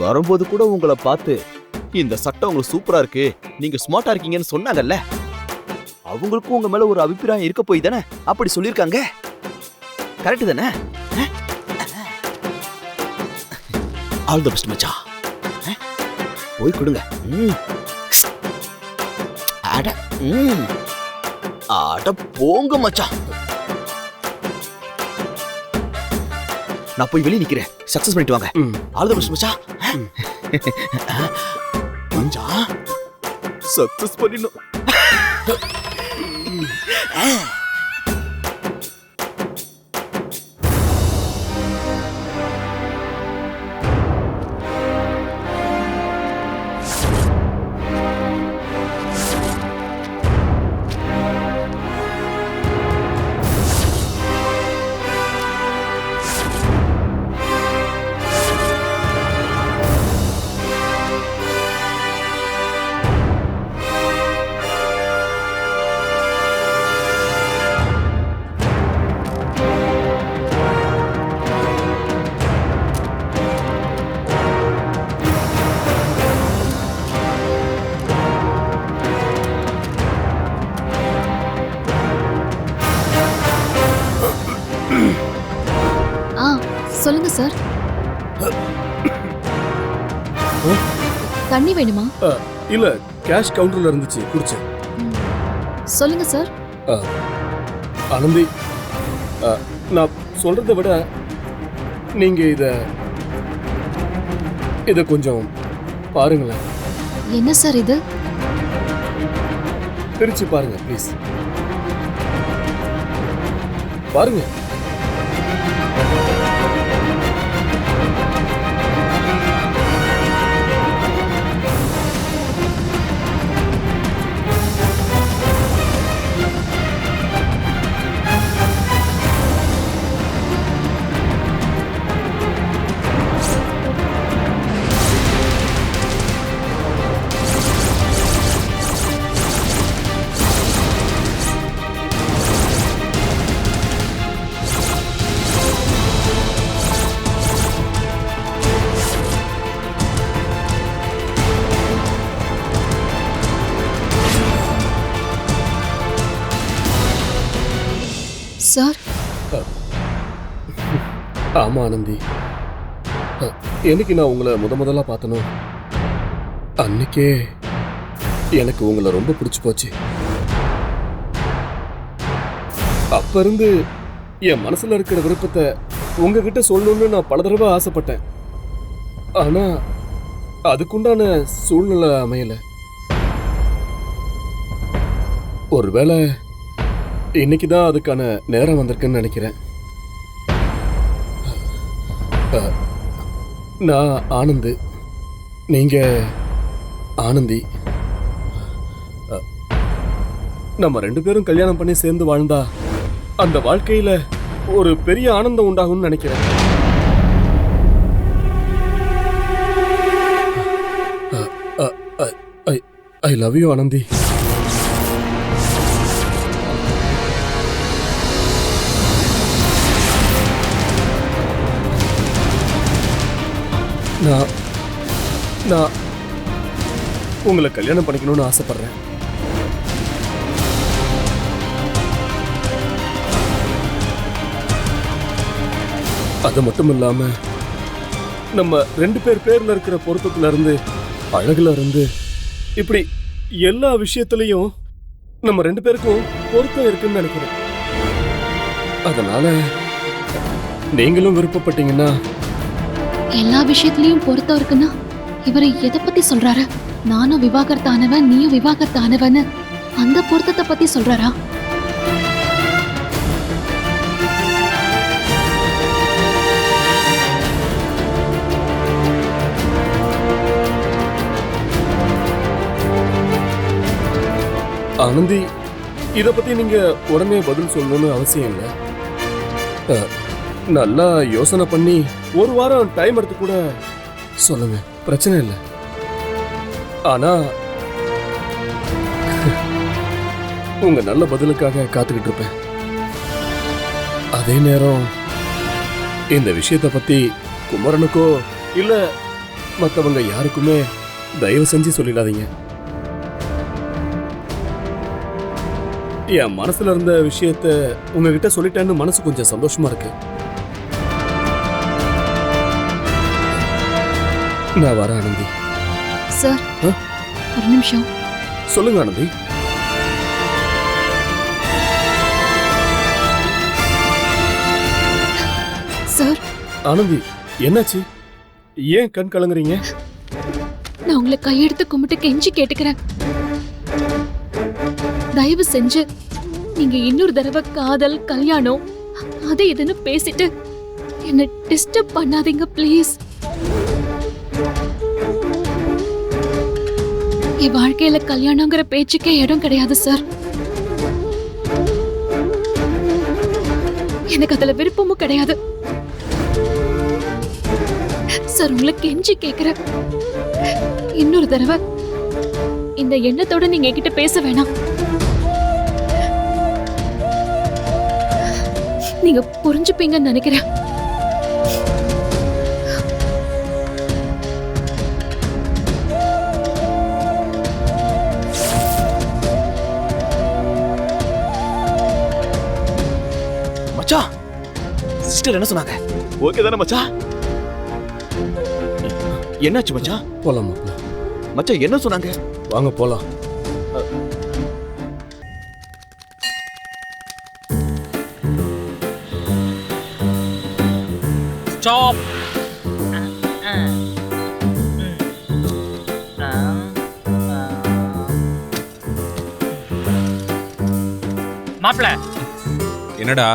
வரும்போது கூட உங்களை பார்த்து இந்த சட்டம் உங்களுக்கு சூப்பரா இருக்கு, நீங்க ஸ்மார்ட்டா இருக்கீங்கன்னு சொன்னாங்கல்ல. அவங்களுக்கும் உங்க மேல ஒரு அபிப்பிராயம் இருக்க போய் தானே அப்படி சொல்லிருக்காங்க. கரெக்ட் தானே? ஆல் தி பெஸ்ட் மச்சான். போய் கொடுங்க. அட அட போங்க மச்சான். நான் போய் வெளியே நிக்கிறேன். சக்சஸ் பண்ணிட்டு வாங்க. ஆல் தி பெஸ்ட் மச்சான். மச்சான் சக்சஸ் பண்ணிடணும். சொல்லுங்க சார். தண்ணி வேணுமா? இல்ல, கேஷ் கவுண்டர்ல இருந்துச்சு, குடிச்சேன். சொல்லுங்க சார். ஆனந்தி, நான் சொல்றதை விட நீங்க இத கொஞ்சம் பாருங்களேன். என்ன சார் இது? பிரிச்சு பாருங்க ப்ளீஸ். பாருங்க. சார். ஆமா ஆனந்தி, என்னைக்கு நான் உங்களை முதல்ல பார்த்தனோ அன்னைக்கே எனக்கு உங்களை ரொம்ப பிடிச்சு போச்சு. அப்ப இருந்து என் மனசுல இருக்கிற விருப்பத்தை உங்ககிட்ட சொல்லணும்னு நான் பல தடவை ஆசைப்பட்டேன். ஆனா அதுக்குண்டான சூழ்நிலை அமையல. ஒருவேளை இன்னைக்குதான் அதுக்கான நேரம் வந்திருக்குன்னு நினைக்கிறேன். நான் ஆனந்த், நீங்க ஆனந்தி. நம்ம 2 பேரும் கல்யாணம் பண்ணி சேர்ந்து வாழ்ந்தா அந்த வாழ்க்கையில ஒரு பெரிய ஆனந்தம் உண்டாகும்னு நினைக்கிறேன். I love you Anandhi. நான் உங்களை கல்யாணம் பண்ணிக்கணும்னு ஆசைப்படுறேன். அது மட்டும் இல்லாம நம்ம 2 பேர் பேர்ல இருக்கிற பொருத்தத்துல இருந்து, அழகுல இருந்து, இப்படி எல்லா விஷயத்திலையும் நம்ம 2 பேருக்கும் பொருத்தம் இருக்குன்னு நினைக்கிறேன். அதனால நீங்களும் விருப்பப்பட்டீங்கன்னா. எல்லா விஷயத்திலயும் பொருத்தம் இருக்குன்னா இவரை எதை பத்தி சொல்றாரு? நானும் விவாகரத்தானவன், நீயும் விவாகரத்தானவன்னு அந்த பொருத்தத்தை பத்தி சொல்றாரா? ஆனந்தி, இத பத்தி நீங்க உடனே பதில் சொல்லணும்னு அவசியம் இல்லை. நல்லா யோசனை பண்ணி 1 வாரம் டைம் எடுத்து கூட சொல்லுங்க, பிரச்சனை இல்லை. ஆனா உங்க நல்ல பதிலுக்காக காத்துக்கிட்டு இருப்பேன். அதே நேரம் இந்த விஷயத்தை பத்தி குமரனுக்கோ இல்ல மத்தவங்க யாருக்குமே தயவு செஞ்சு சொல்லிடாதீங்க. என் மனசுல இருந்த விஷயத்த உங்ககிட்ட சொல்லிட்டேன்னு மனசு கொஞ்சம் சந்தோஷமா இருக்கு. நான் வரேன் ஆனந்தி. சார், ஒரு நிமிஷம். சொல்லுங்க ஆனந்தி. சார், ஆனந்தி, என்னாச்சு? ஏன் கண் கலங்குறீங்க? நான் உங்களை கையெடுத்து கும்பிட்டு கெஞ்சி கேட்டுக்கிறேன். தயவு செஞ்சு நீங்க இன்னொரு தடவை காதல், கல்யாணம் அது இதுன்னு பேசிட்டு என்ன டிஸ்டர்ப் பண்ணாதீங்க ப்ளீஸ். என் வாழ்க்கையில கல்யாணங்கிற பேச்சுக்கே இடம் கிடையாது சார். எனக்கு அதுல விருப்பமும் கிடையாது சார். உங்களை கெஞ்சி கேக்குறேன், இன்னொரு தடவை இந்த எண்ணத்தோட நீங்க என்கிட்ட பேச வேணாம். நீங்க புரிஞ்சுப்பீங்கன்னு நினைக்கிறேன். மச்சான், சிஸ்டர் என்ன சொன்னாங்க? ஓகே தானே மச்சான்? என்னாச்சு மச்சான்? போலாம் மச்சான் என்ன சொன்னாங்க? வாங்க போலாம். ஸ்டாப். மாப்ள, என்னடா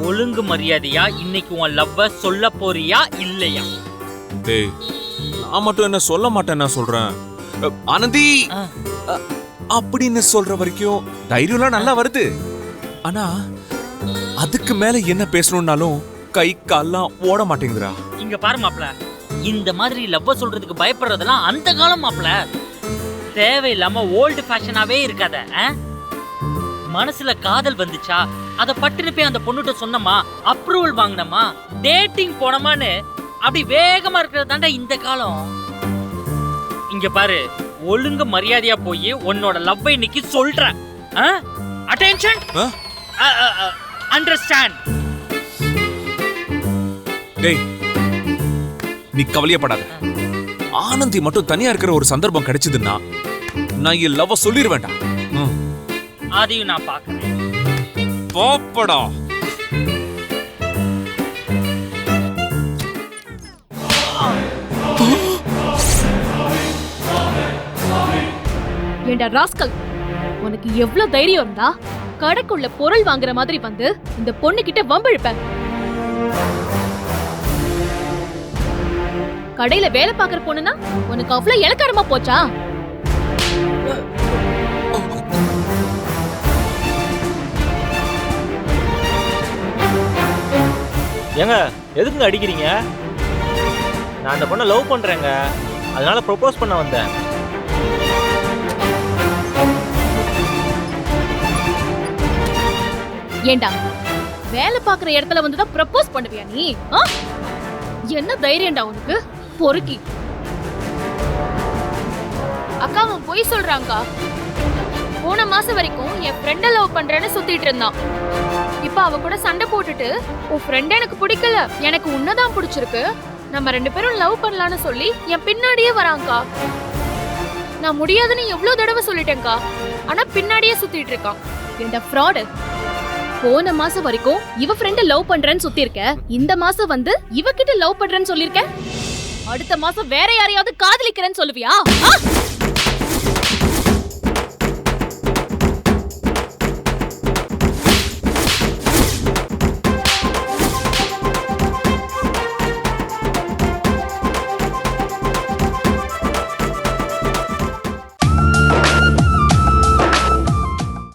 ஒழுங்கு மரியாதையா இன்னைக்கு உன் லவ்வ சொல்ல போறியா இல்லையா? டேய், நான் மட்டும் என்ன சொல்ல மாட்டேன், நான் சொல்றேன். ஆனந்தி அப்படின்னு சொல்ற வரைக்கும் தைரியம்லாம் நல்லா வருது. ஆனா அதுக்கு மேல என்ன பேசணும்னாலும் கை கால்லாம் ஓட மாட்டேங்குதுடா. இங்க பாரு மாப்ள, இந்த மாதிரி லவ்வ சொல்றதுக்கு பயப்படுறதெல்லாம் அந்த காலம் மாப்ள. தேவையில்லாம ஓல்டு ஃபேஷனாவே இருக்காத. மனசுல காதல் வந்துச்சா அத பட்டுன்னு போய் அந்த பொண்ணுகிட்ட சொன்னமா, அப்ரூவல் வாங்கினமா, டேட்டிங் போனமான்னு அப்படி வேகமா இருக்கிறது தாண்டா இந்த காலம். இங்க பாரு, ஒழுங்கு மரியாதையா போய் உன்னோட லவ்வை இன்னைக்கு சொல்றேன். Attention, understand. டேய், நீ கவலையப்படாத. ஆனந்தி மட்டும் தனியா இருக்கிற ஒரு சந்தர்ப்பம் கிடைச்சதுன்னா நான் என் லவ்வ சொல்லிடுவேன்டா. அதையும் நான் பாக்குறேன். போப்படா. ஏண்டா ராஸ்கல், உனக்கு எவ்வளவு தைரியம் இருந்தா கடைக்குள்ள பொருள் வாங்குற மாதிரி வந்து இந்த பொண்ணு கிட்ட வம்பிழுப்ப? கடையில வேலை பாக்குற பொண்ணுனா உனக்கு அவ்வளவு இலக்காரமா போச்சா? ஏங்க, எதுக்குங்க அடிக்கிறீங்க? நான் அந்த பொண்ணை லவ் பண்றேங்க, அதனால ப்ரொபோஸ் பண்ண வந்தேன். ஏண்டா வேலை பாக்குற இடத்துல வந்துதான் ப்ரப்போஸ் பண்ணுவியா நீ? என்ன தைரியம்டா உனக்கு? பொறுக்கி. அக்கா, அவன் பொய் சொல்றாங்கக்கா. போன மாசம் வரைக்கும் என் ஃப்ரெண்ட லவ் பண்றேன்னு சுத்திட்டு இருந்தான். இப்ப அவ கூட சண்டை போட்டுட்டு, உன் ஃப்ரெண்ட் எனக்கு பிடிக்கல, எனக்கு உன்னதான் பிடிச்சிருக்கு, நம்ம 2 பேரும் லவ் பண்ணலான்னு சொல்லி என் பின்னாடியே வராங்கக்கா. நான் முடியாதுன்னு எவ்வளவு தடவை சொல்லிட்டேன்க்கா, ஆனா பின்னாடியே சுத்திட்டு இருக்கான். ஏண்டா ஃப்ராடு, போன மாசம் வரைக்கும் இவ ஃப்ரெண்ட லவ் பண்றேன்னு சுத்தி இருக்க, இந்த மாசம் வந்து இவ கிட்ட லவ் பண்றேன்னு சொல்லிருக்க, அடுத்த மாசம் வேற யாரையாவது காதலிக்கிறேன்னு சொல்லுவியா?